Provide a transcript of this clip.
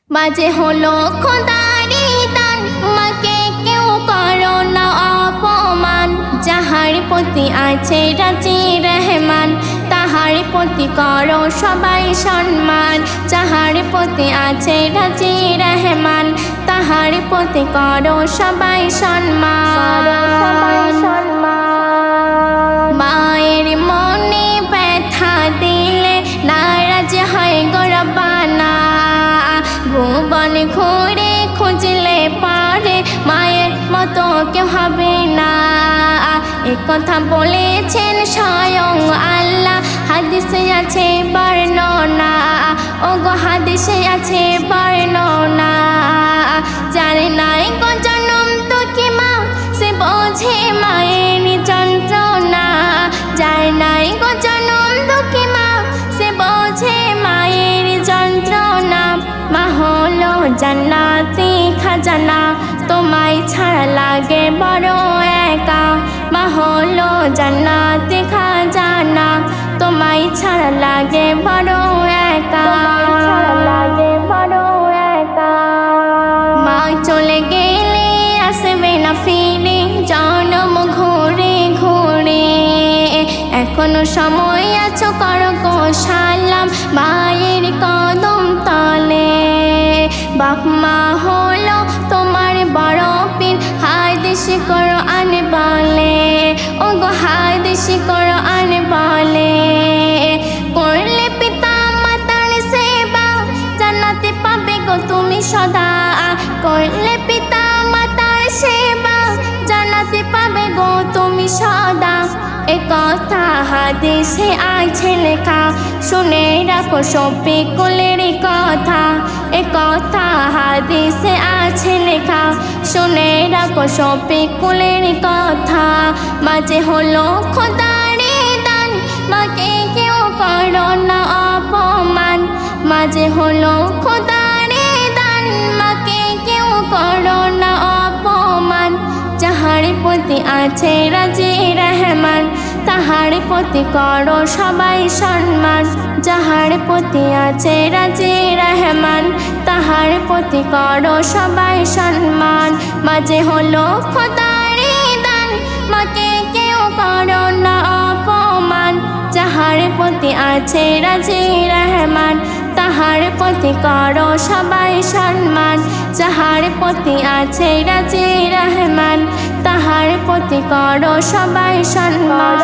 মাঝে হলো খোদারি দান, মাকে কেউ করো না অপমান। যাহার প্রতি আছে রাজি রহমান, তাহার প্রতি করো সবাই সম্মান। যাহার প্রতি আছে রাজি রহমান, তাহার প্রতি করো সবাই সম্মান। মায়ের মনে ব্যথা দিলে নারাজ হয় গো রব্বানা। ভুবন ঘুরে খুঁজলে পারে মায়ের মতো কেউ হবে না। এ কথা বলেছেন স্বয়ং আল্লাহ, হাদিসে আছে বর্ণনা। ও গো হাদিসে আছে বর্ণনা। জানে নাই গো জনম তো কি মা, সে বোঝে মায়ের যন্ত্রণা। জানে নাই গো জনম তো কি মা, সে বোঝে মায়ের যন্ত্রণা। মা হলো জান্নাতি খাজানা, তোমায় ছাড়া লাগে বড় একা। মা হলো জান্নাতি খাজানা, তোমায় ছাড়া লাগে বড় একা। মা চলে গেলে আসবে না ফিরে, জনম ঘুরে ঘুরে। এখনো সময় আছো করো গো সালাম মায়ের কদম তলে। বাপ মা হলো তোমার বড় পীর, হাদিস কোরআন বলে। ও গো হাদিস কোরআন বলে। করলে পিতা মাতার সেবা, জান্নাতে পাবে গো তুমি সদা। করলে পিতা মাতার সেবা, জান্নাতে পাবে গো তুমি সদা। এ কথা হাদিসে আছে লেখা, শুনে রাখো শফিকুলের কথা। এ কথা হাদিসে আছে লেখা, শুনে রাখো শফিকুলের কথা। মাঝে হলো খোদারি দান, মাকে কেউ করো না অপমান। মাঝে হলো খোদারি দান, মাকে কেউ করো না অপমান। যাহার প্রতি আছে রাজি রহমান, তাহার প্রতি করো সবাই সম্মান। যাহার প্রতি আছে রাজি রহমান, তাহার প্রতি করো সবাই সম্মান। মাঝে হলো খোদারি দান, মাকে কেউ করো না অপমান। যাহার প্রতি আছে রাজি রহমান, তাহার প্রতি করো সবাই সম্মান। যাহার প্রতি আছে রাজি রহমান, তাহার প্রতি করো সবাই সম্মান।